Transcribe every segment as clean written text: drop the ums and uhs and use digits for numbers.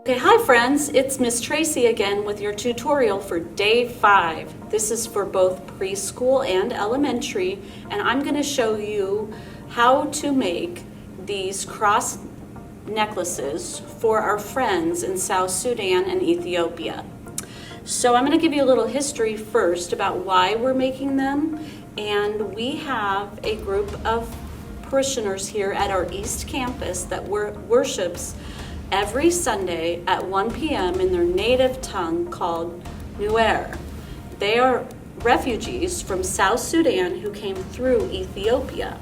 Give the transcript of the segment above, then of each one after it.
Okay, hi friends, it's Miss Tracy again with your tutorial for day 5. This is for both preschool and elementary, and I'm going to show you how to make these cross necklaces for our friends in South Sudan and Ethiopia. So I'm going to give you a little history first about why we're making them, and we have a group of parishioners here at our East Campus that worships every Sunday at 1 p.m. in their native tongue called Nuer. They are refugees from South Sudan who came through Ethiopia.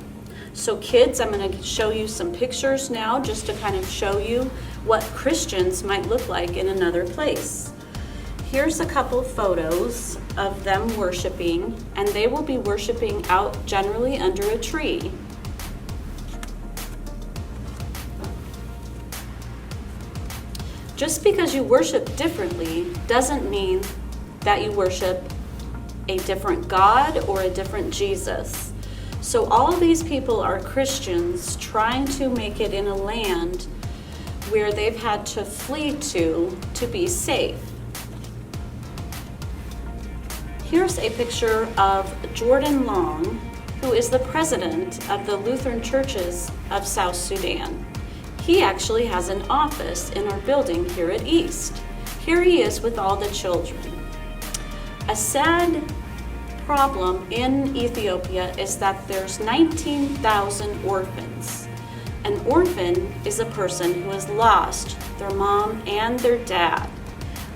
So kids, I'm going to show you some pictures now just to kind of show you what Christians might look like in another place. Here's a couple photos of them worshiping, and they will be worshiping out generally under a tree. Just because you worship differently doesn't mean that you worship a different God or a different Jesus. So all of these people are Christians trying to make it in a land where they've had to flee to be safe. Here's a picture of Jordan Long, who is the president of the Lutheran Churches of South Sudan. He actually has an office in our building here at East. Here he is with all the children. A sad problem in Ethiopia is that there's 19,000 orphans. An orphan is a person who has lost their mom and their dad.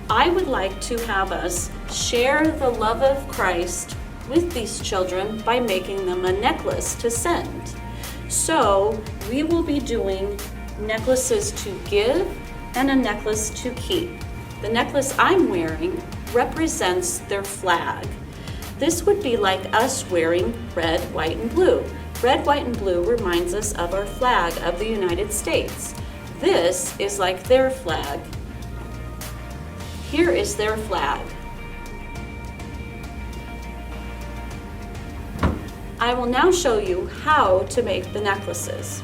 I would like to have us share the love of Christ with these children by making them a necklace to send. So we will be doing necklaces to give and a necklace to keep. The necklace I'm wearing represents their flag. This would be like us wearing red, white, and blue. Red, white, and blue reminds us of our flag of the United States. This is like their flag. Here is their flag. I will now show you how to make the necklaces.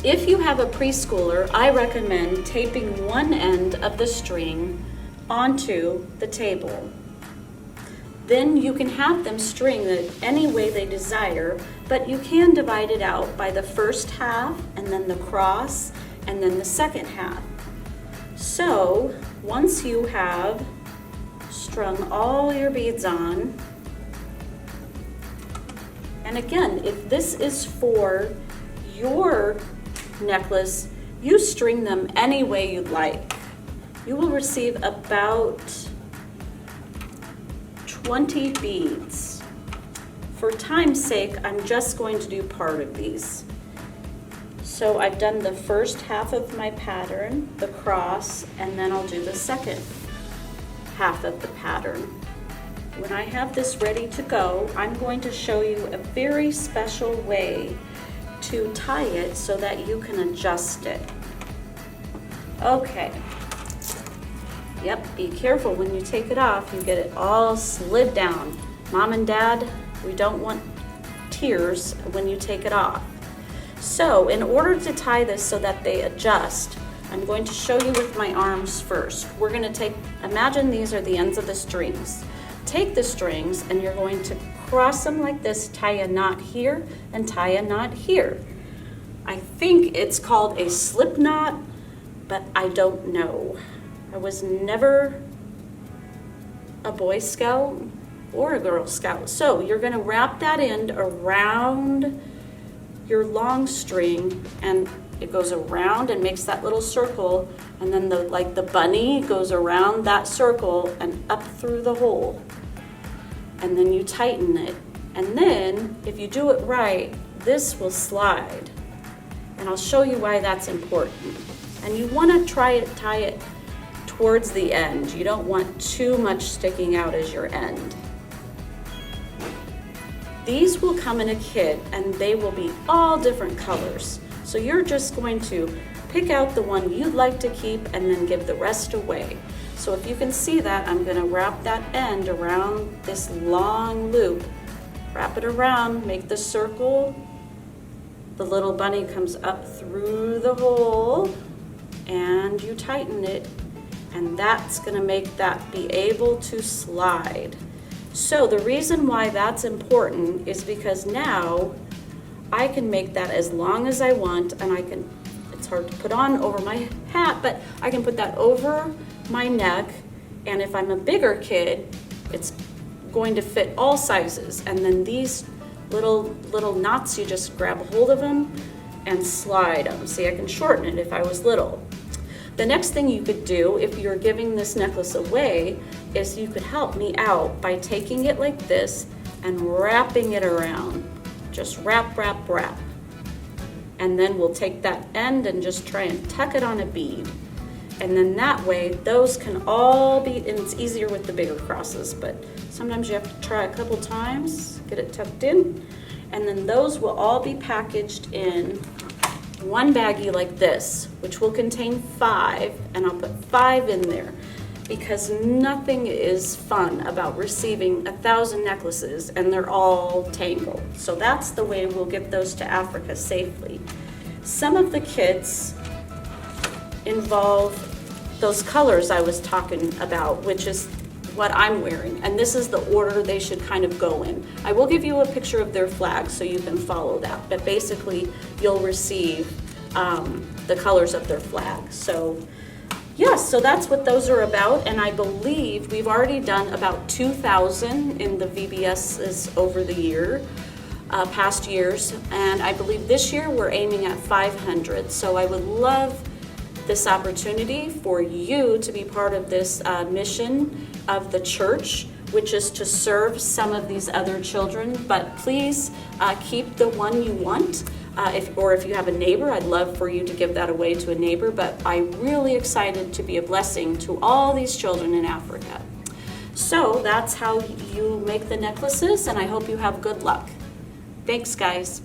If you have a preschooler, I recommend taping one end of the string onto the table. Then you can have them string it any way they desire, but you can divide it out by the first half and then the cross and then the second half. So once you have strung all your beads on, and again, if this is for your necklace, you string them any way you'd like. You will receive about 20 beads. For time's sake, I'm just going to do part of these. So I've done the first half of my pattern, the cross, and then I'll do the second half of the pattern. When I have this ready to go, I'm going to show you a very special way to tie it so that you can adjust it. Okay. Yep, be careful when you take it off, you get it all slid down. Mom and Dad, we don't want tears when you take it off. So in order to tie this so that they adjust, I'm going to show you with my arms first. We're going to imagine these are the ends of the strings. Take the strings and you're going to cross them like this, tie a knot here and tie a knot here. I think it's called a slip knot, but I don't know. I was never a Boy Scout or a Girl Scout. So you're going to wrap that end around your long string, and it goes around and makes that little circle, and then the bunny goes around that circle and up through the hole. And then you tighten it. And then, if you do it right, this will slide. And I'll show you why that's important. And you want to tie it towards the end. You don't want too much sticking out as your end. These will come in a kit, and they will be all different colors. So you're just going to pick out the one you'd like to keep and then give the rest away. So if you can see that, I'm going to wrap that end around this long loop. Wrap it around, make the circle. The little bunny comes up through the hole, and you tighten it, and that's gonna make that be able to slide. So the reason why that's important is because now I can make that as long as I want, and I can, it's hard to put on over my hat, but I can put that over my neck, and if I'm a bigger kid, it's going to fit all sizes. And then these little knots, you just grab a hold of them and slide them. See, I can shorten it if I was little. The next thing you could do if you're giving this necklace away is you could help me out by taking it like this and wrapping it around. Just wrap, wrap, wrap. And then we'll take that end and just try and tuck it on a bead. And then that way, those can all be, and it's easier with the bigger crosses, but sometimes you have to try a couple times, get it tucked in, and then those will all be packaged in one baggie like this, which will contain 5, and I'll put 5 in there because nothing is fun about receiving 1,000 necklaces and they're all tangled. So that's the way we'll get those to Africa safely. Some of the kits involve those colors I was talking about, which is what I'm wearing, and this is the order they should kind of go in. I will give you a picture of their flag so you can follow that, but basically you'll receive the colors of their flag. So yes, so that's what those are about, and I believe we've already done about 2,000 in the VBSs over the year, past years, and I believe this year we're aiming at 500. So I would love this opportunity for you to be part of this mission of the church, which is to serve some of these other children. But please keep the one you want. If you have a neighbor, I'd love for you to give that away to a neighbor. But I'm really excited to be a blessing to all these children in Africa. So that's how you make the necklaces, and I hope you have good luck. Thanks, guys.